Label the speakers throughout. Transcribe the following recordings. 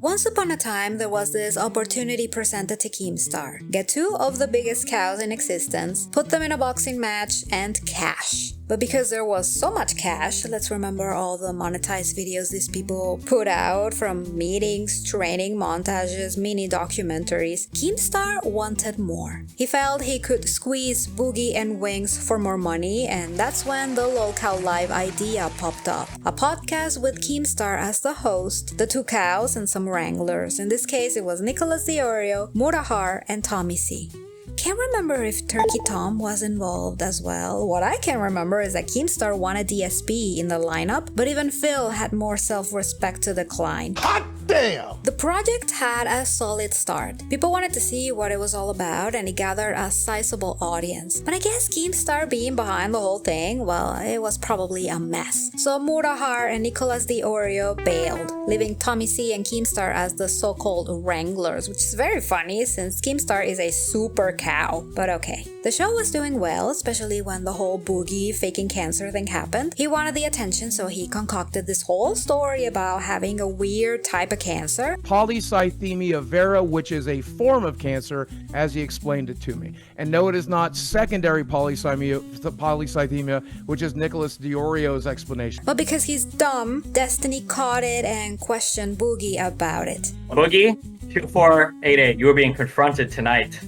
Speaker 1: Once upon a time, there was this opportunity presented to Keemstar. Get two of the biggest cows in existence, put them in a boxing match, and cash. But because there was so much cash, let's remember all the monetized videos these people put out, from meetings, training montages, mini documentaries, Keemstar wanted more. He felt he could squeeze Boogie and Wings for more money, and that's when the LolCowLive idea popped up. A podcast with Keemstar as the host, the two cows and some wranglers. In this case, it was Nicholas Diorio, Murahar, and Tommy C. Can't remember if Turkey Tom was involved as well. What I can remember is that Keemstar wanted DSP in the lineup, but even Phil had more self-respect to decline.
Speaker 2: Hot damn!
Speaker 1: The project had a solid start. People wanted to see what it was all about, and it gathered a sizable audience. But I guess Keemstar being behind the whole thing, well, it was probably a mess. So Murahar and Nicholas Diorio bailed, leaving Tommy C and Keemstar as the so-called wranglers, which is very funny since Keemstar is a super cow. But okay. The show was doing well, especially when the whole Boogie faking cancer thing happened. He wanted the attention, so he concocted this whole story about having a weird type of cancer.
Speaker 3: Polycythemia vera, which is a form of cancer, as he explained it to me. And no, it is not secondary polycythemia, which is Nicholas Diorio's explanation.
Speaker 1: But because he's dumb, Destiny caught it and questioned Boogie about it.
Speaker 4: Boogie, 2488, you are being confronted tonight.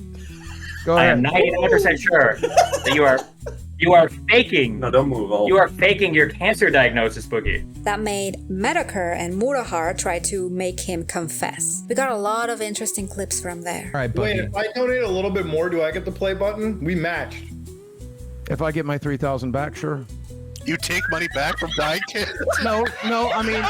Speaker 3: Go
Speaker 4: I
Speaker 3: ahead.
Speaker 4: am 99% sure that you are faking.
Speaker 2: No, don't move.
Speaker 4: You are faking your cancer diagnosis, Boogie.
Speaker 1: That made Medicare and Murahar try to make him confess. We got a lot of interesting clips from there.
Speaker 3: All right,
Speaker 5: Wait,
Speaker 3: Boogie.
Speaker 5: if I donate a little bit more, do I get the play button? We matched.
Speaker 3: If I get my 3,000 back, sure.
Speaker 2: You take money back from dying kids?
Speaker 3: No, I mean,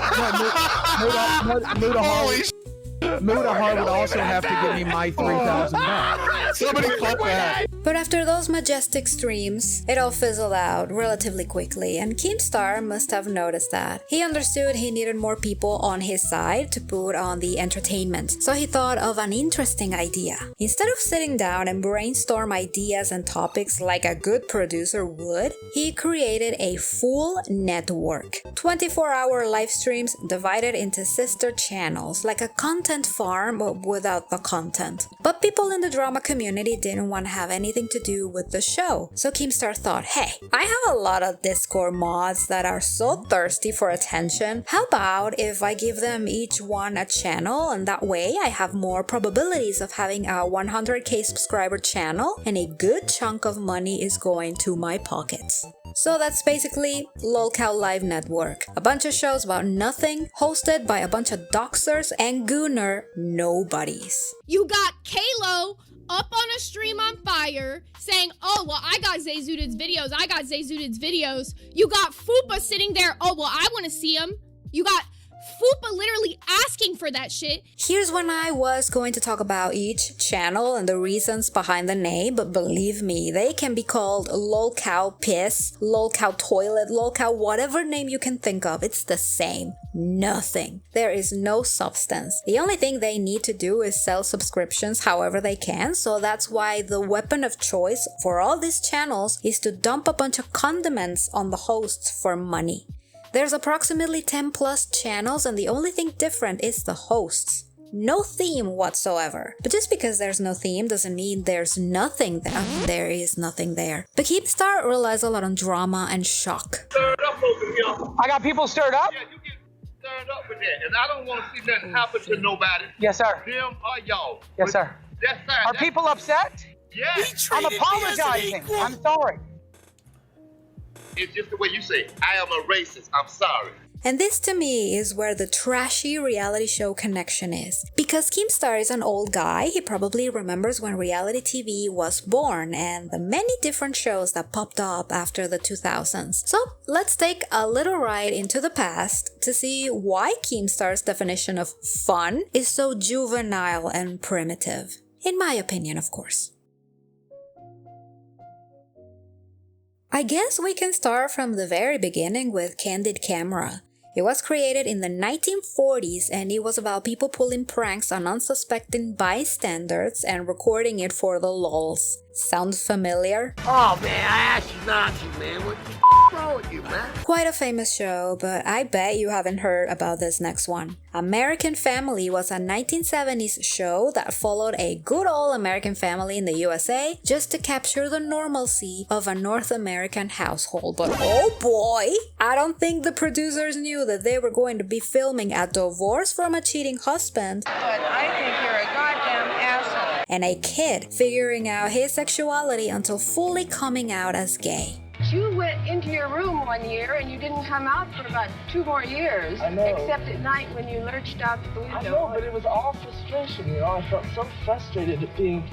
Speaker 3: Mudahar would also have to give me my 3,000 back.
Speaker 2: Somebody clip that.
Speaker 1: But after those majestic streams, it all fizzled out relatively quickly, and Keemstar must have noticed that. He understood he needed more people on his side to put on the entertainment, so he thought of an interesting idea. Instead of sitting down and brainstorm ideas and topics like a good producer would, he created a full network. 24-hour live streams divided into sister channels, like a content farm but without the content. But people in the drama community didn't want to have anything to do with the show. So Keemstar thought, hey, I have a lot of Discord mods that are so thirsty for attention. How about if I give them each one a channel, and that way I have more probabilities of having a 100k subscriber channel, and a good chunk of money is going to my pockets. So that's basically LolCowLive Network. A bunch of shows about nothing, hosted by a bunch of doxers and gooner nobodies.
Speaker 6: You got Kalo up on a stream on fire saying, oh, well, I got Zayzudid's videos. You got Fupa sitting there, oh, well, I want to see him. You got Fupa literally asking for that shit.
Speaker 1: Here's when I was going to talk about each channel and the reasons behind the name, but believe me, they can be called LolCow Piss, LolCow Toilet, LolCow whatever name you can think of. It's the same. Nothing. There is no substance. The only thing they need to do is sell subscriptions however they can, so that's why the weapon of choice for all these channels is to dump a bunch of condiments on the hosts for money. There's approximately 10 plus channels, and the only thing different is the hosts. No theme whatsoever. But just because there's no theme doesn't mean there's nothing there. There is nothing there. But Keemstar relies a lot on drama and shock.
Speaker 7: Stirred up over here.
Speaker 8: I got people stirred up?
Speaker 7: Yeah, you get stirred up with that. And I don't want to see nothing happen to nobody.
Speaker 8: Yes, sir.
Speaker 7: Them or y'all.
Speaker 8: Yes, sir.
Speaker 7: That's fine.
Speaker 8: Are people upset?
Speaker 7: Yes.
Speaker 8: I'm apologizing. I'm sorry.
Speaker 7: It's just the way you say, I am a racist. I'm sorry.
Speaker 1: And this to me is where the trashy reality show connection is. Because Keemstar is an old guy, he probably remembers when reality TV was born and the many different shows that popped up after the 2000s. So let's take a little ride into the past to see why Keemstar's definition of fun is so juvenile and primitive. In my opinion, of course. I guess we can start from the very beginning with Candid Camera. It was created in the 1940s and it was about people pulling pranks on unsuspecting bystanders and recording it for the lols. Sounds familiar?
Speaker 9: Oh man, I asked you not to, man. What's wrong
Speaker 7: wrong with you, man?
Speaker 1: Quite a famous show, but I bet you haven't heard about this next one. American Family was a 1970s show that followed a good old American family in the USA just to capture the normalcy of a North American household. But oh boy, I don't think the producers knew that they were going to be filming a divorce from a cheating husband.
Speaker 8: But I think you're a goddamn asshole.
Speaker 1: And a kid figuring out his sexuality until fully coming out as gay.
Speaker 9: You went into your room one year and you didn't come out for about 2 more years.
Speaker 10: I know.
Speaker 9: Except at night when you lurched out the window.
Speaker 10: I know, but it was all frustration, you know. I felt so frustrated at being,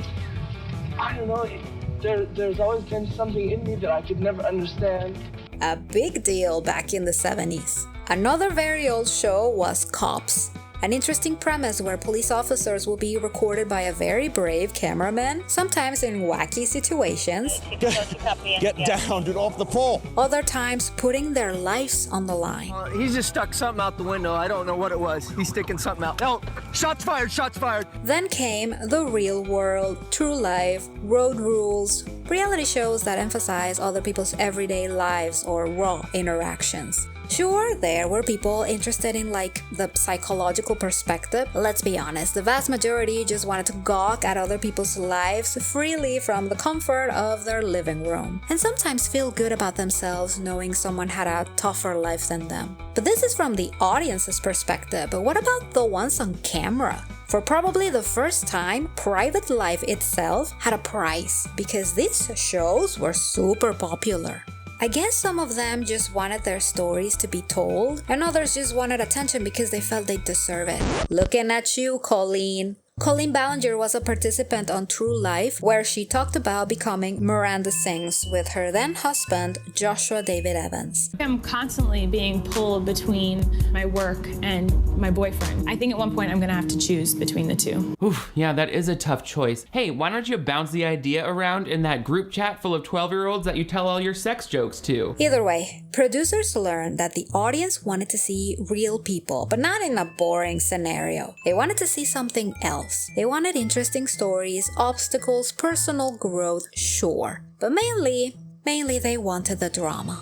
Speaker 10: I don't know, there's always been something in me that I could never understand.
Speaker 1: A big deal back in the 70s. Another very old show was Cops. An interesting premise where police officers will be recorded by a very brave cameraman, sometimes in wacky situations.
Speaker 11: Get down, dude, off the pole.
Speaker 1: Other times putting their lives on the line.
Speaker 12: He just stuck something out the window. I don't know what it was. He's sticking something out. Oh, shots fired, shots fired.
Speaker 1: Then came The Real World, True Life, Road Rules, reality shows that emphasize other people's everyday lives or raw interactions. Sure, there were people interested in like the psychological perspective. Let's be honest, the vast majority just wanted to gawk at other people's lives freely from the comfort of their living room, and sometimes feel good about themselves knowing someone had a tougher life than them. But this is from the audience's perspective, but what about the ones on camera? For probably the first time, private life itself had a price because these shows were super popular. I guess some of them just wanted their stories to be told, and others just wanted attention because they felt they deserve it. Looking at you, Colleen. Colleen Ballinger was a participant on True Life, where she talked about becoming Miranda Sings with her then husband, Joshua David Evans.
Speaker 13: I'm constantly being pulled between my work and my boyfriend. I think at one point I'm gonna have to choose between the two.
Speaker 14: Oof, yeah, that is a tough choice. Hey, why don't you bounce the idea around in that group chat full of 12-year-olds that you tell all your sex jokes to?
Speaker 1: Either way, producers learned that the audience wanted to see real people, but not in a boring scenario. They wanted to see something else. They wanted interesting stories, obstacles, personal growth, sure. But mainly they wanted the drama.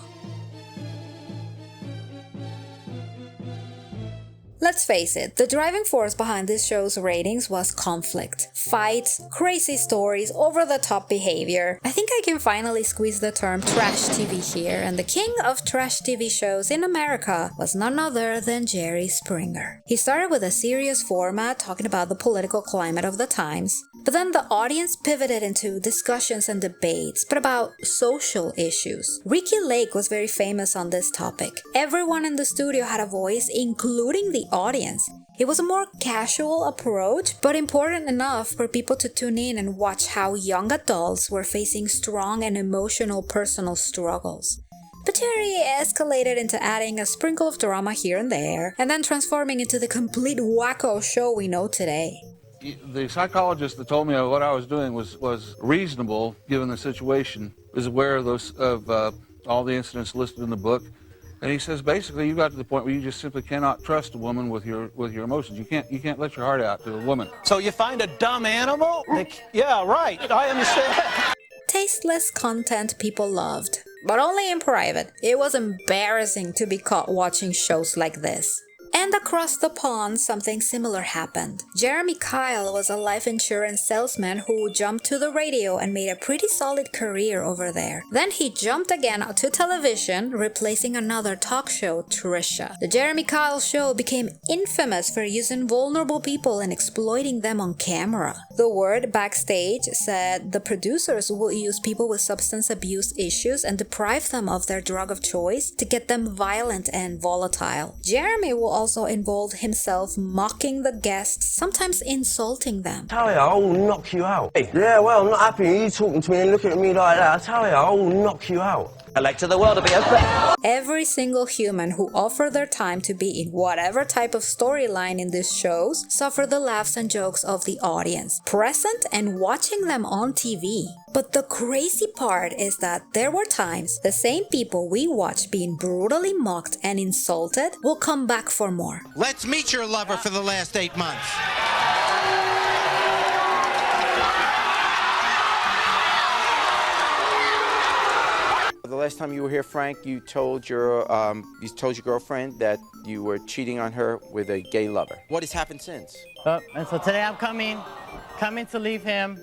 Speaker 1: Let's face it, the driving force behind this show's ratings was conflict. Fights, crazy stories, over-the-top behavior. I think I can finally squeeze the term trash TV here, and the king of trash TV shows in America was none other than Jerry Springer. He started with a serious format talking about the political climate of the times, but then the audience pivoted into discussions and debates, but about social issues. Ricky Lake was very famous on this topic. Everyone in the studio had a voice, including the audience. It was a more casual approach, but important enough for people to tune in and watch how young adults were facing strong and emotional personal struggles. But Jerry escalated into adding a sprinkle of drama here and there, and then transforming into the complete wacko show we know today.
Speaker 15: The psychologist that told me what I was doing was reasonable given the situation, is aware of all the incidents listed in the book. And he says, basically, you got to the point where you just simply cannot trust a woman with your emotions. You can't let your heart out to a woman.
Speaker 11: So you find a dumb animal? Yeah, right. I understand.
Speaker 1: Tasteless content people loved, but only in private. It was embarrassing to be caught watching shows like this. And across the pond, something similar happened. Jeremy Kyle was a life insurance salesman who jumped to the radio and made a pretty solid career over there. Then he jumped again to television, replacing another talk show, Trisha. The Jeremy Kyle show became infamous for using vulnerable people and exploiting them on camera. The word backstage said the producers will use people with substance abuse issues and deprive them of their drug of choice to get them violent and volatile. Jeremy will also involve himself mocking the guests, sometimes insulting them.
Speaker 16: Tell you, I will knock you out. Hey, yeah, well, I'm not happy you talking to me and looking at me like that. I tell you, I will knock you out. I like to the world to be a
Speaker 1: Every single human who offered their time to be in whatever type of storyline in these shows suffered the laughs and jokes of the audience, present and watching them on TV. But the crazy part is that there were times the same people we watched being brutally mocked and insulted will come back for more.
Speaker 17: Let's meet your lover for the last 8 months.
Speaker 18: the last time you were here, Frank, you told your girlfriend that you were cheating on her with a gay lover. What has happened since?
Speaker 19: And so today I'm coming to leave him,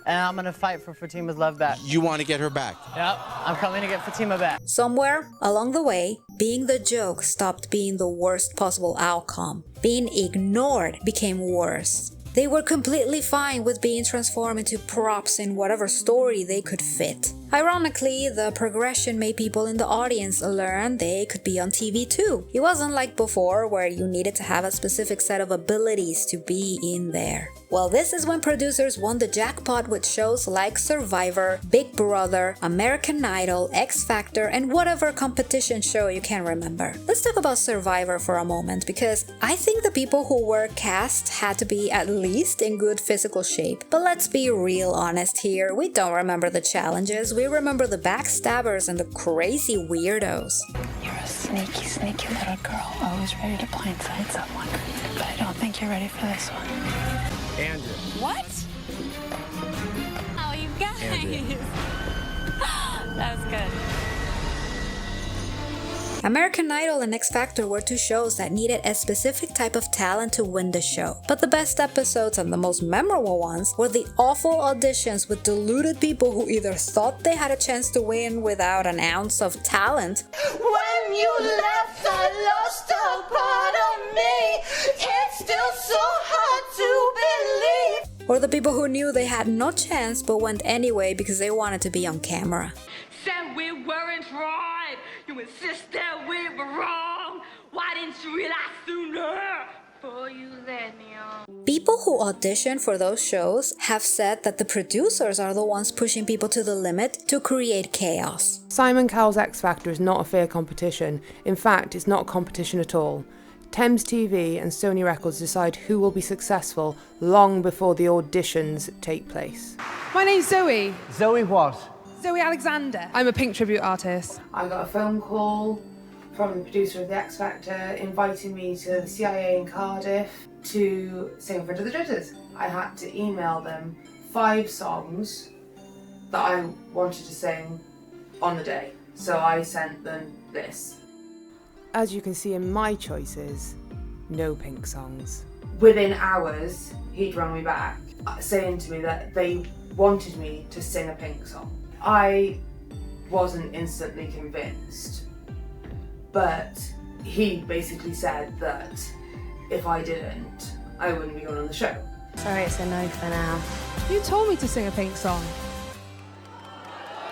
Speaker 19: and I'm gonna fight for Fatima's love back.
Speaker 17: You want to get her back?
Speaker 19: Yep, I'm coming to get Fatima back.
Speaker 1: Somewhere along the way, being the joke stopped being the worst possible outcome. Being ignored became worse. They were completely fine with being transformed into props in whatever story they could fit. Ironically, the progression made people in the audience learn they could be on TV too. It wasn't like before where you needed to have a specific set of abilities to be in there. Well, this is when producers won the jackpot with shows like Survivor, Big Brother, American Idol, X Factor, and whatever competition show you can remember. Let's talk about Survivor for a moment, because I think the people who were cast had to be at least in good physical shape. But let's be real honest here, we don't remember the challenges, we remember the backstabbers and the crazy weirdos.
Speaker 20: You're a sneaky, sneaky little girl, always ready to blindside someone. But I don't think you're ready for this one.
Speaker 12: Andrew.
Speaker 20: What? Oh, you guys. That was good.
Speaker 1: American Idol and X Factor were two shows that needed a specific type of talent to win the show. But the best episodes and the most memorable ones were the awful auditions with deluded people who either thought they had a chance to win without an ounce of talent.
Speaker 21: When you left, I lost a part of me. It's still so hard to believe.
Speaker 1: Or the people who knew they had no chance but went anyway because they wanted to be on camera.
Speaker 21: Said we weren't right. You insist that we were wrong. Why didn't you realize sooner? Before you let me on.
Speaker 1: People who audition for those shows have said that the producers are the ones pushing people to the limit to create chaos.
Speaker 22: Simon Cowell's X Factor is not a fair competition. In fact, it's not a competition at all. Thames TV and Sony Records decide who will be successful long before the auditions take place.
Speaker 23: My name's Zoe.
Speaker 19: Zoe what?
Speaker 23: Zoe Alexander. I'm a Pink tribute artist.
Speaker 22: I got a phone call from the producer of the X Factor inviting me to the CIA in Cardiff to sing in front of the judges. I had to email them 5 songs that I wanted to sing on the day. So I sent them this. As you can see in my choices, no Pink songs. Within hours, he'd rung me back saying to me that they wanted me to sing a Pink song. I wasn't instantly convinced, but he basically said that if I didn't, I wouldn't be going on the show.
Speaker 23: Sorry, it's a no for now. You told me to sing a Pink song.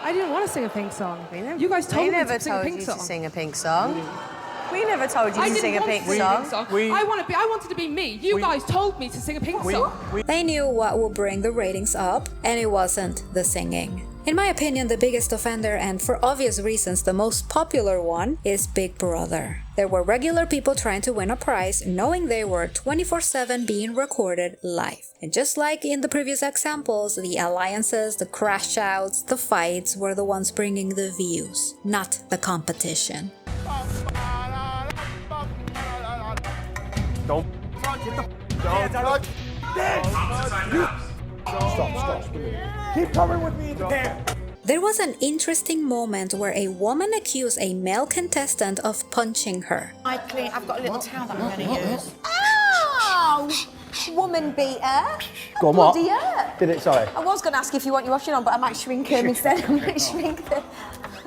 Speaker 23: I didn't want to sing a Pink song. You guys told me to sing a Pink song.
Speaker 24: Sing a Pink song. We never told you to sing a Pink song.
Speaker 23: I wanted to be me. You guys told me to sing a Pink song.
Speaker 1: They knew what would bring the ratings up, and it wasn't the singing. In my opinion, the biggest offender, and for obvious reasons the most popular one, is Big Brother. There were regular people trying to win a prize, knowing they were 24/7 being recorded live. And just like in the previous examples, the alliances, the crash outs, the fights were the ones bringing the views, not the competition.
Speaker 12: Don't.
Speaker 2: Stop. Keep coming with me there.
Speaker 1: There was an interesting moment where a woman accused a male contestant of punching her.
Speaker 24: I've got a little towel that I'm going to use. Ow! Woman beater.
Speaker 2: Go on, what?
Speaker 24: Bloody hurt.
Speaker 2: Did it, sorry?
Speaker 24: I was going to ask if you want your washing on, but I might shrink him instead. I might shrink them.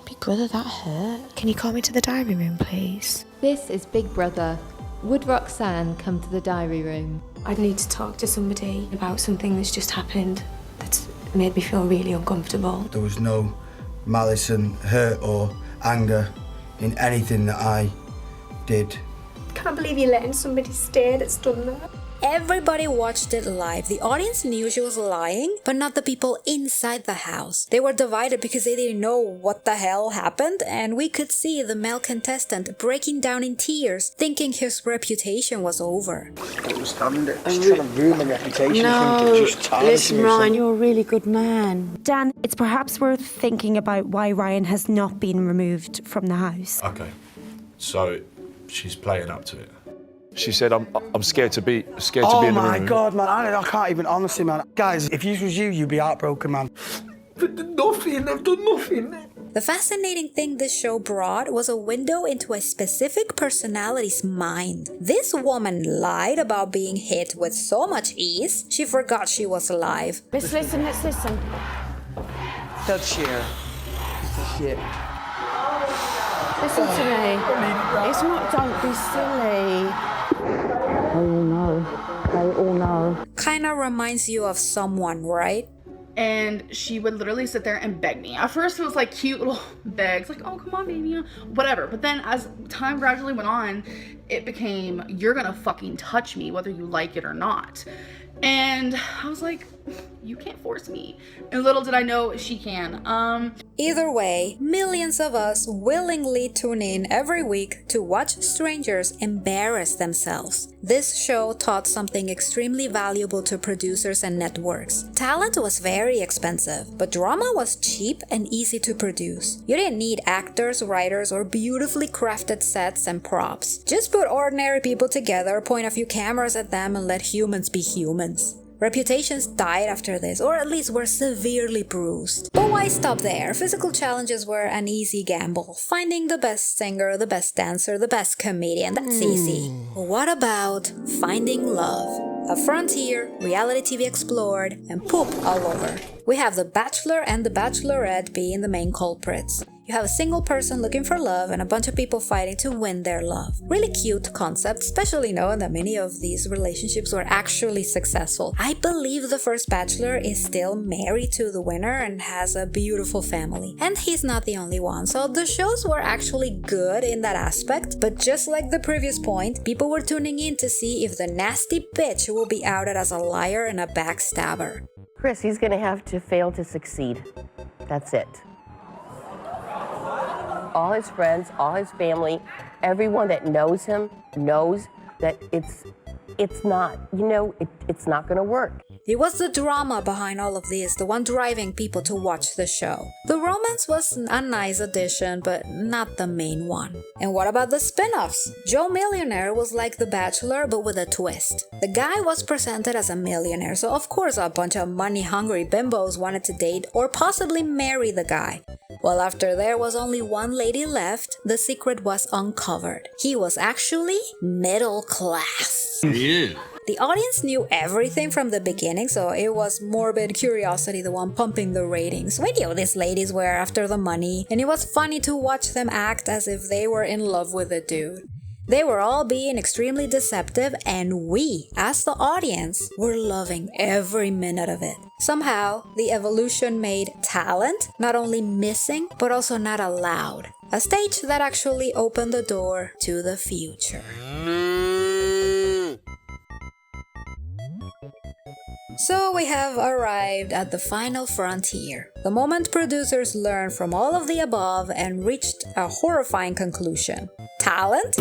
Speaker 20: Big Brother, that hurt. Can you call me to the diary room, please?
Speaker 25: This is Big Brother. Would Roxanne come to the diary room?
Speaker 20: I need to talk to somebody about something that's just happened that's made me feel really uncomfortable.
Speaker 26: There was no malice and hurt or anger in anything that I did.
Speaker 20: Can't believe you're letting somebody stay that's done that.
Speaker 1: Everybody watched it live. The audience knew she was lying, but not the people inside the house. They were divided because they didn't know what the hell happened, and we could see the male contestant breaking down in tears, thinking his reputation was over.
Speaker 26: It's trying to ruin my reputation.
Speaker 20: No, listen, Ryan, you're a really good man. Dan, it's perhaps worth thinking about why Ryan has not been removed from the house.
Speaker 27: Okay, so she's playing up to it.
Speaker 28: She said, I'm scared to be in the room.
Speaker 2: Oh my God, man, I can't even, honestly, man. Guys, if you was you, you'd be heartbroken, man. I've done nothing.
Speaker 1: The fascinating thing this show brought was a window into a specific personality's mind. This woman lied about being hit with so much ease, she forgot she was alive.
Speaker 24: Let's listen, let's listen.
Speaker 16: Don't share. Shit.
Speaker 24: Listen to me. It's not, don't be silly. They all know. They all know.
Speaker 1: Kinda reminds you of someone, right?
Speaker 3: And she would literally sit there and beg me. At first it was like cute little begs, like, oh, come on, baby, whatever. But then as time gradually went on, it became, you're gonna fucking touch me whether you like it or not. And I was like, you can't force me. And little did I know she can.
Speaker 1: Either way, millions of us willingly tune in every week to watch strangers embarrass themselves. This show taught something extremely valuable to producers and networks. Talent was very expensive, but drama was cheap and easy to produce. You didn't need actors, writers, or beautifully crafted sets and props. Just put ordinary people together, point a few cameras at them, and let humans be humans. Reputations died after this, or at least were severely bruised. But why stop there? Physical challenges were an easy gamble. Finding the best singer, the best dancer, the best comedian, that's easy. What about finding love? A frontier, reality TV explored, and poop all over. We have The Bachelor and The Bachelorette being the main culprits. You have a single person looking for love and a bunch of people fighting to win their love. Really cute concept, especially knowing that many of these relationships were actually successful. I believe the first Bachelor is still married to the winner and has a beautiful family. And he's not the only one, so the shows were actually good in that aspect. But just like the previous point, people were tuning in to see if the nasty bitch will be outed as a liar and a backstabber.
Speaker 24: Chris, he's gonna have to fail to succeed. That's it. All his friends, all his family, everyone that knows him knows that it's not, it's not gonna work.
Speaker 1: It was the drama behind all of this, the one driving people to watch the show. The romance was a nice addition, but not the main one. And what about the spin-offs? Joe Millionaire was like The Bachelor, but with a twist. The guy was presented as a millionaire, so of course a bunch of money-hungry bimbos wanted to date or possibly marry the guy. Well, after there was only one lady left, the secret was uncovered. He was actually middle class.
Speaker 4: Yeah.
Speaker 1: The audience knew everything from the beginning, so it was morbid curiosity the one pumping the ratings. We knew these ladies were after the money, and it was funny to watch them act as if they were in love with a dude. They were all being extremely deceptive, and we, as the audience, were loving every minute of it. Somehow, the evolution made talent not only missing, but also not allowed. A stage that actually opened the door to the future. So we have arrived at the final frontier, the moment producers learned from all of the above and reached a horrifying conclusion. Talent?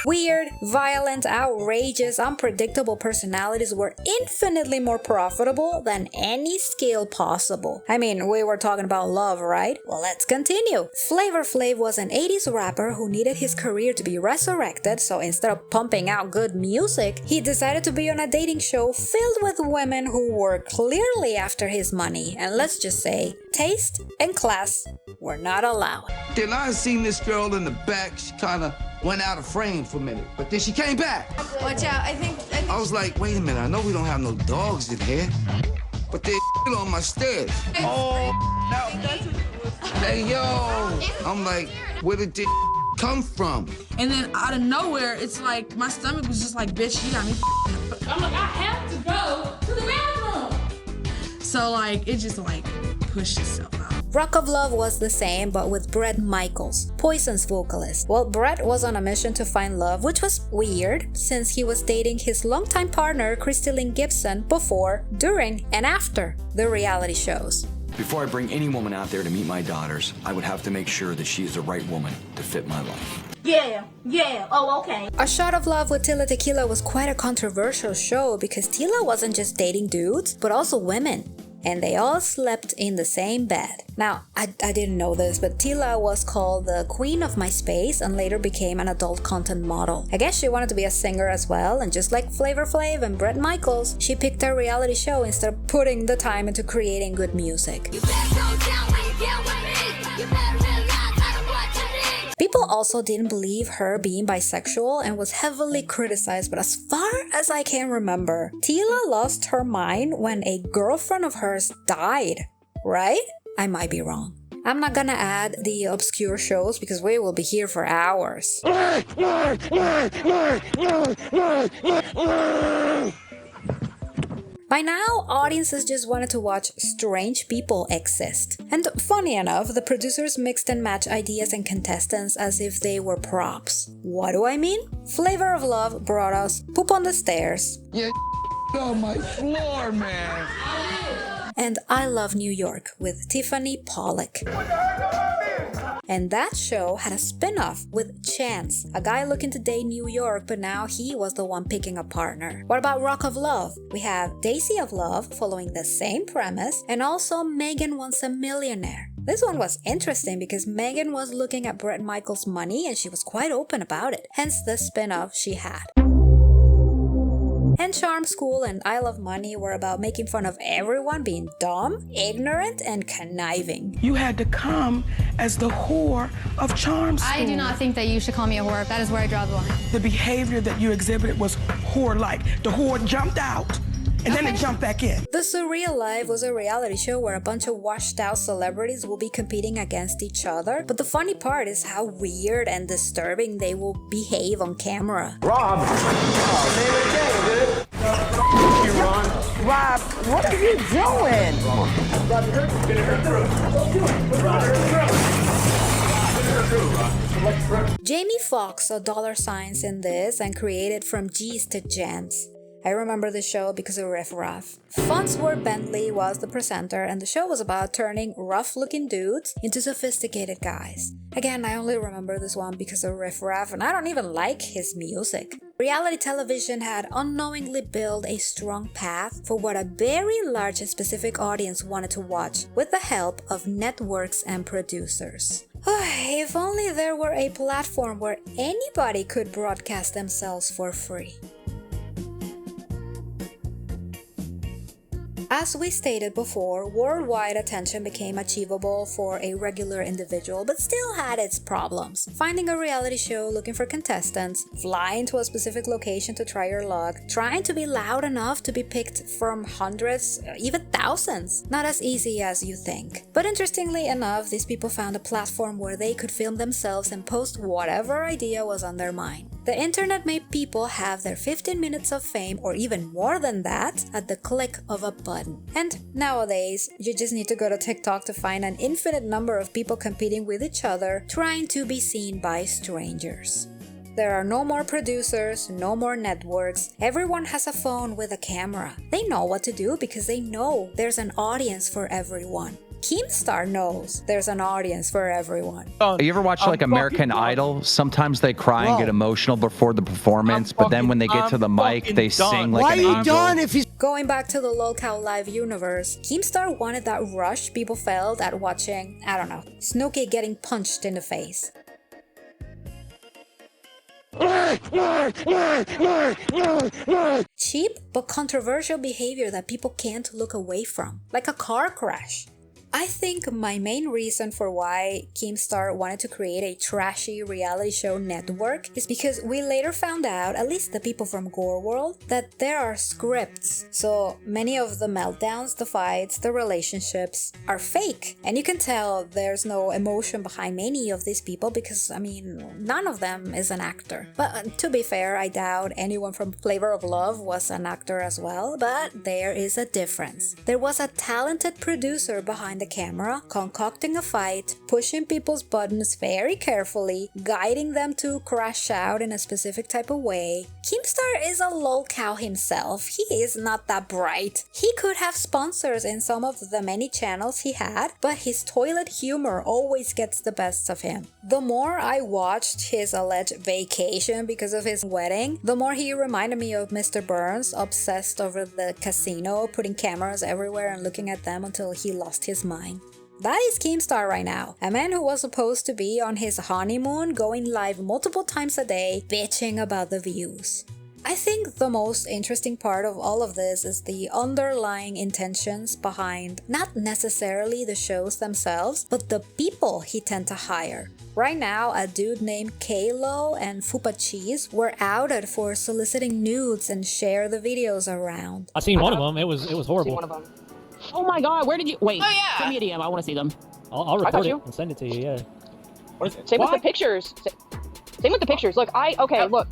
Speaker 1: Weird, violent, outrageous, unpredictable personalities were infinitely more profitable than any skill possible. I mean, we were talking about love, right? Well, let's continue. Flavor Flav was an 80s rapper who needed his career to be resurrected, so instead of pumping out good music, he decided to be on a dating show filled with women who were clearly after his money, and let's just say, taste and class were not allowed.
Speaker 5: Then I seen this girl in the back, she kinda went out of frame for a minute, but then she came back.
Speaker 21: Watch out, I think
Speaker 5: I was like, wait a minute, I know we don't have no dogs in here, but there's on my stairs. Oh, hey, yo. I'm like, where did this come from?
Speaker 6: And then out of nowhere, it's like, my stomach was just like, bitch, you got me. I'm like, I have to go to the bathroom. So like, it just like pushed itself out.
Speaker 1: Rock of Love was the same, but with Bret Michaels, Poison's vocalist. Well, Bret was on a mission to find love, which was weird, since he was dating his longtime partner, Christy Lynn Gibson, before, during, and after the reality shows.
Speaker 7: Before I bring any woman out there to meet my daughters, I would have to make sure that she is the right woman to fit my life.
Speaker 21: Yeah, oh, okay.
Speaker 1: A Shot of Love with Tila Tequila was quite a controversial show because Tila wasn't just dating dudes, but also women. And they all slept in the same bed. Now, I didn't know this, but Tila was called the Queen of MySpace and later became an adult content model. I guess she wanted to be a singer as well, and just like Flavor Flav and Bret Michaels, she picked a reality show instead of putting the time into creating good music.
Speaker 21: You better go down.
Speaker 1: People also didn't believe her being bisexual and was heavily criticized, but as far as I can remember, Tila lost her mind when a girlfriend of hers died, right? I might be wrong. I'm not gonna add the obscure shows because we will be here for hours. By now, audiences just wanted to watch strange people exist. And funny enough, the producers mixed and matched ideas and contestants as if they were props. What do I mean? Flavor of Love brought us Poop on the Stairs.
Speaker 5: Yeah, on my floor, man.
Speaker 1: And I Love New York with Tiffany Pollack. And that show had a spin-off with Chance, a guy looking to date New York, but now he was the one picking a partner. What about Rock of Love? We have Daisy of Love following the same premise, and also Megan Wants a Millionaire. This one was interesting because Megan was looking at Bret Michaels' money and she was quite open about it, hence the spin-off she had. And Charm School and I Love Money were about making fun of everyone being dumb, ignorant, and conniving.
Speaker 4: You had to come as the whore of Charm School.
Speaker 8: I do not think that you should call me a whore. That is where I draw the line.
Speaker 4: The behavior that you exhibited was whore-like. The whore jumped out, and then it jumped back in.
Speaker 1: The Surreal Life was a reality show where a bunch of washed-out celebrities will be competing against each other, but the funny part is how weird and disturbing they will behave on camera.
Speaker 2: Rob! Oh, name of the game, dude. Thank you, Ron.
Speaker 9: Rob, what are you doing?
Speaker 2: Rob, you're gonna hurt through.
Speaker 1: Jamie Foxx saw dollar signs in this and created From G's to Gents. I remember the show because of Riff Raff. Farnsworth Bentley was the presenter, and the show was about turning rough-looking dudes into sophisticated guys. Again, I only remember this one because of Riff Raff, and I don't even like his music. Reality television had unknowingly built a strong path for what a very large and specific audience wanted to watch, with the help of networks and producers. If only there were a platform where anybody could broadcast themselves for free. As we stated before, worldwide attention became achievable for a regular individual, but still had its problems. Finding a reality show, looking for contestants, flying to a specific location to try your luck, trying to be loud enough to be picked from hundreds, even thousands. Not as easy as you think. But interestingly enough, these people found a platform where they could film themselves and post whatever idea was on their mind. The internet made people have their 15 minutes of fame, or even more than that, at the click of a button. And nowadays, you just need to go to TikTok to find an infinite number of people competing with each other, trying to be seen by strangers. There are no more producers, no more networks. Everyone has a phone with a camera. They know what to do because they know there's an audience for everyone. Keemstar knows there's an audience for everyone.
Speaker 9: You ever watch like American Idol? Sometimes they cry and get emotional before the performance, but then when they get to the mic, they sing like an angel.
Speaker 1: Going back to the LolCowLive universe, Keemstar wanted that rush people felt at watching, I don't know, Snooki getting punched in the face. Cheap but controversial behavior that people can't look away from, like a car crash. I think my main reason for why Keemstar wanted to create a trashy reality show network is because we later found out, at least the people from Gore World, that there are scripts. So many of the meltdowns, the fights, the relationships are fake. And you can tell there's no emotion behind many of these people because, I mean, none of them is an actor. But to be fair, I doubt anyone from Flavor of Love was an actor as well, but there is a difference. There was a talented producer behind the camera, concocting a fight, pushing people's buttons very carefully, guiding them to crash out in a specific type of way. Keemstar is a Lolcow himself. He is not that bright. He could have sponsors in some of the many channels he had, but his toilet humor always gets the best of him. The more I watched his alleged vacation because of his wedding, the more he reminded me of Mr. Burns, obsessed over the casino, putting cameras everywhere and looking at them until he lost his mind. That is Keemstar right now, a man who was supposed to be on his honeymoon, going live multiple times a day, bitching about the views. I think the most interesting part of all of this is the underlying intentions behind not necessarily the shows themselves, but the people he tend to hire. Right now, a dude named Kalo and Fupa Cheese were outed for soliciting nudes and share the videos around.
Speaker 10: I seen one of them. It was horrible.
Speaker 11: One of them. Oh my god, where did you wait?
Speaker 21: Oh, yeah.
Speaker 11: Send me a DM. I want to see them.
Speaker 10: I'll record it and send it to you. Yeah.
Speaker 11: Same with the pictures. Same with the pictures. Look, look.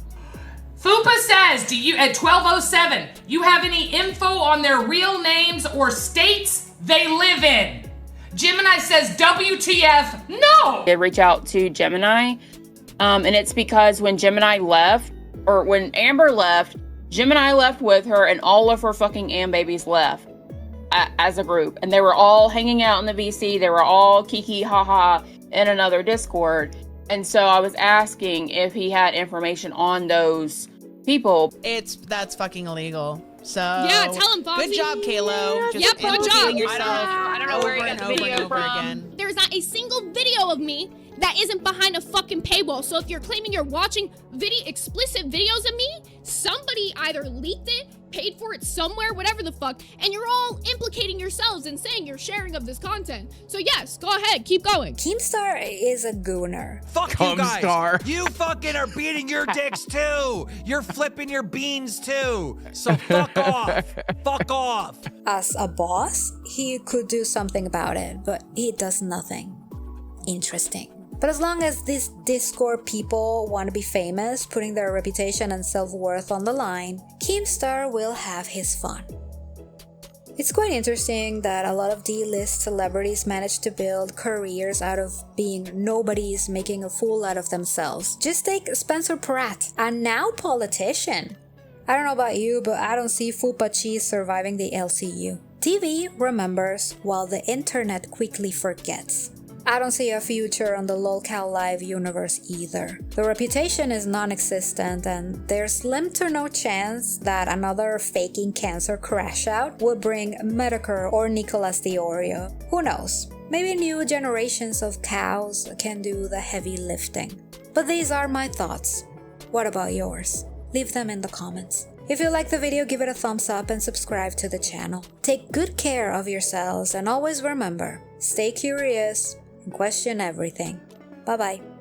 Speaker 13: Fupa says, do you at 12:07? You have any info on their real names or states they live in? Gemini says, WTF? No.
Speaker 11: I did reach out to Gemini, and it's because when Gemini left, or when Amber left, Gemini left with her, and all of her fucking Am babies left as a group, and they were all hanging out in the VC. They were all kiki haha in another Discord, and so I was asking if he had information on those people.
Speaker 14: That's fucking illegal. So
Speaker 15: yeah, tell him, Foxy.
Speaker 14: Good job, Kalo.
Speaker 15: Yep, good job.
Speaker 11: I don't know where you got the video from.
Speaker 15: There's not a single video of me that isn't behind a fucking paywall. So if you're claiming you're watching explicit videos of me, somebody either leaked it, paid for it somewhere, whatever the fuck, and you're all implicating yourselves and saying you're sharing of this content. So yes, go ahead, keep going.
Speaker 1: Keemstar is a gooner.
Speaker 17: Fuck you guys. You fucking are beating your dicks too. You're flipping your beans too. So fuck off. Fuck off.
Speaker 1: As a boss, he could do something about it, but he does nothing interesting. But as long as these Discord people want to be famous, putting their reputation and self-worth on the line, Keemstar will have his fun. It's quite interesting that a lot of D-list celebrities manage to build careers out of being nobodies making a fool out of themselves. Just take Spencer Pratt, a now politician. I don't know about you, but I don't see Fupa Cheese surviving the LCU. TV remembers while the internet quickly forgets. I don't see a future on the LolCowLive universe either. The reputation is non-existent, and there's slim to no chance that another faking cancer crash out would bring Medicare or Nicolas Diorio. Who knows? Maybe new generations of cows can do the heavy lifting. But these are my thoughts. What about yours? Leave them in the comments. If you like the video, give it a thumbs up and subscribe to the channel. Take good care of yourselves and always remember, stay curious and question everything. Bye bye.